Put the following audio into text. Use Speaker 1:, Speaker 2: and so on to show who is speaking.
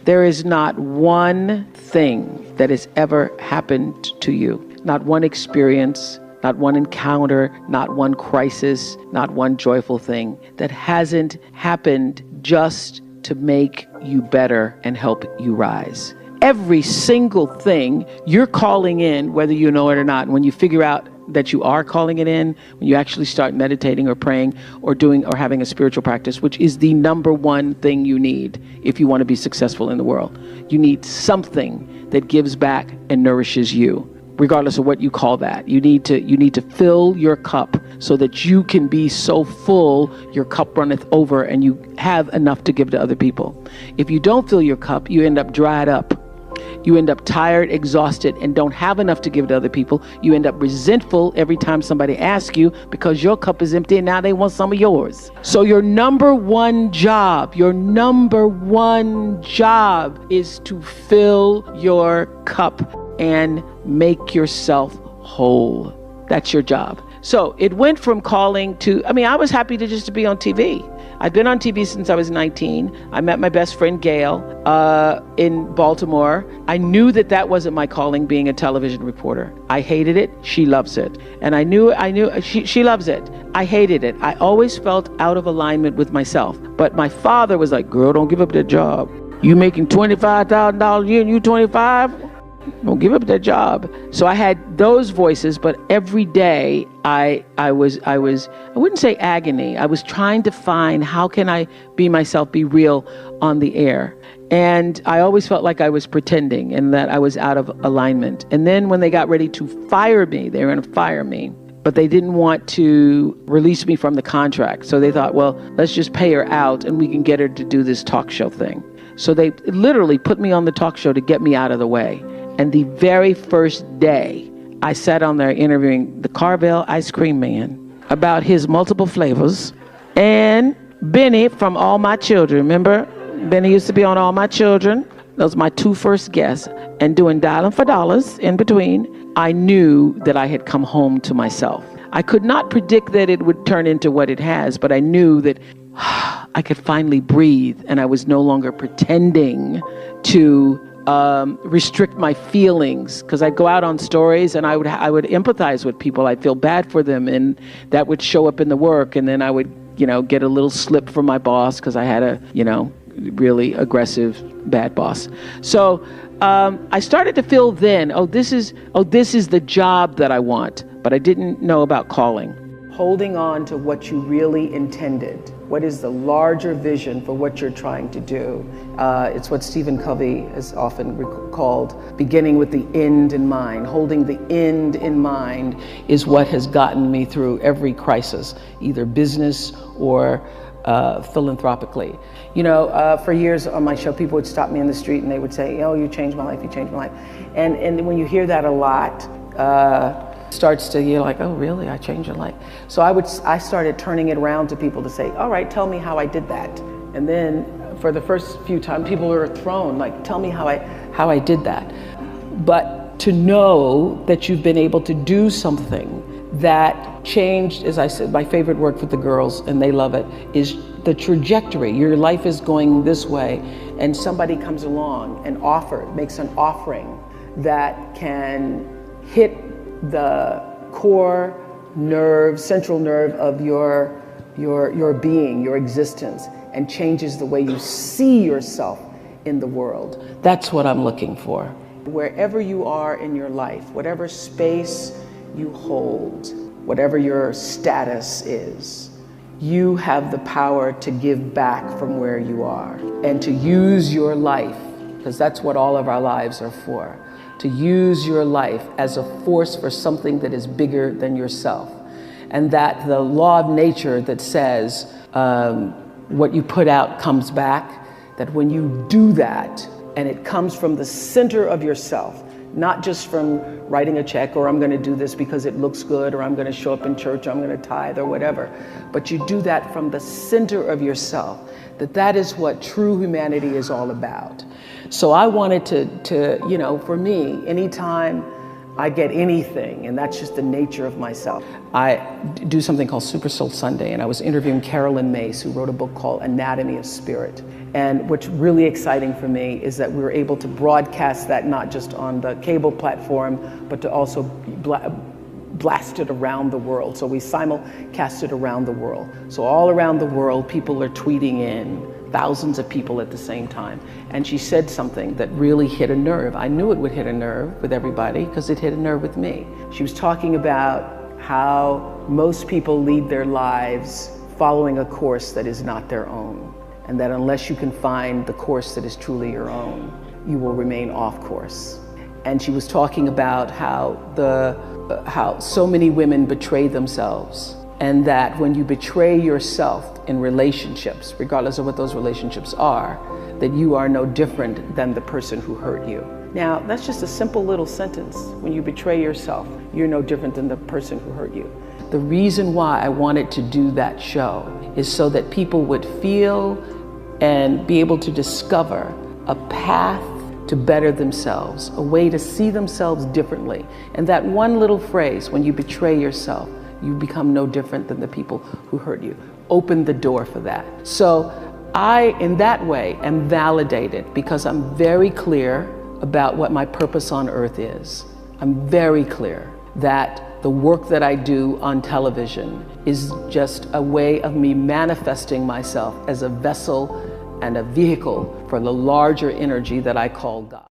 Speaker 1: There is not one thing that has ever happened to you, not one experience, not one encounter, not one crisis, not one joyful thing that hasn't happened just to make you better and help you rise. Every single thing you're calling in, whether you know it or not, when you figure out that you are calling it in, when you actually start meditating or praying or doing or having a spiritual practice, which is the number one thing you need if you want to be successful in the world. You need something that gives back and nourishes you, regardless of what you call that. You need to fill your cup so that you can be so full your cup runneth over and you have enough to give to other people. If you don't fill your cup, you end up dried up. You end up tired, exhausted, and don't have enough to give to other people. You end up resentful every time somebody asks you because your cup is empty and now they want some of yours. So your number one job is to fill your cup and make yourself whole. That's your job. So it went from calling to, I was happy to be on TV. I'd been on TV since I was 19. I met my best friend, Gail, in Baltimore. I knew that wasn't my calling, being a television reporter. I hated it. She loves it. And I knew she loves it. I hated it. I always felt out of alignment with myself. But my father was like, girl, don't give up that job. You making $25,000 a year and you 25? Don't give up that job. So I had those voices, but every day I wouldn't say agony. I was trying to find, how can I be myself, be real on the air? And I always felt like I was pretending and that I was out of alignment. And then when they got ready to fire me, they were going to fire me, but they didn't want to release me from the contract. So they thought, well, let's just pay her out and we can get her to do this talk show thing. So they literally put me on the talk show to get me out of the way. And the very first day, I sat on there interviewing the Carvel ice cream man about his multiple flavors, and Benny from All My Children. Remember, Benny used to be on All My Children. Those were my two first guests. And doing Dialing for Dollars in between. I knew that I had come home to myself. I could not predict that it would turn into what it has, but I knew that I could finally breathe, and I was no longer pretending to restrict my feelings, because I'd go out on stories and I would empathize with people. I'd feel bad for them, and that would show up in the work. And then I would, get a little slip from my boss because I had a, really aggressive, bad boss. So I started to feel then, this is the job that I want, but I didn't know about calling. Holding on to what you really intended. What is the larger vision for what you're trying to do? It's what Stephen Covey has often called beginning with the end in mind. Holding the end in mind is what has gotten me through every crisis, either business or philanthropically. For years on my show, people would stop me in the street and they would say, oh, you changed my life, you changed my life. And when you hear that a lot, starts to, you're like, oh really, I changed your life. So I started turning it around to people to say, all right, tell me how I did that. And then for the first few times, people were thrown, like, tell me how I did that. But to know that you've been able to do something that changed, as I said, my favorite word for the girls, and they love it, is the trajectory. Your life is going this way, and somebody comes along and makes an offering that can hit the core nerve, central nerve of your being, your existence, and changes the way you see yourself in the world. That's what I'm looking for. Wherever you are in your life, whatever space you hold, whatever your status is, you have the power to give back from where you are and to use your life, because that's what all of our lives are for. To use your life as a force for something that is bigger than yourself. And that the law of nature that says what you put out comes back, that when you do that, and it comes from the center of yourself, not just from writing a check, or I'm going to do this because it looks good, or I'm going to show up in church, or I'm going to tithe, or whatever, but you do that from the center of yourself, that is what true humanity is all about. So I wanted to for me, anytime I get anything, and that's just the nature of myself. I do something called Super Soul Sunday, and I was interviewing Carolyn Mace, who wrote a book called Anatomy of Spirit. And what's really exciting for me is that we were able to broadcast that not just on the cable platform, but to also blast it around the world. So we simulcast it around the world. So all around the world, people are tweeting in, thousands of people at the same time. And she said something that really hit a nerve. I knew it would hit a nerve with everybody because it hit a nerve with me. She was talking about how most people lead their lives following a course that is not their own. And that unless you can find the course that is truly your own, you will remain off course. And she was talking about how so many women betray themselves, and that when you betray yourself in relationships, regardless of what those relationships are, that you are no different than the person who hurt you. Now, that's just a simple little sentence. When you betray yourself, you're no different than the person who hurt you. The reason why I wanted to do that show is so that people would feel and be able to discover a path to better themselves, a way to see themselves differently. And that one little phrase, when you betray yourself, you become no different than the people who hurt you. Open the door for that. So I, in that way, am validated because I'm very clear about what my purpose on earth is. I'm very clear that the work that I do on television is just a way of me manifesting myself as a vessel and a vehicle for the larger energy that I call God.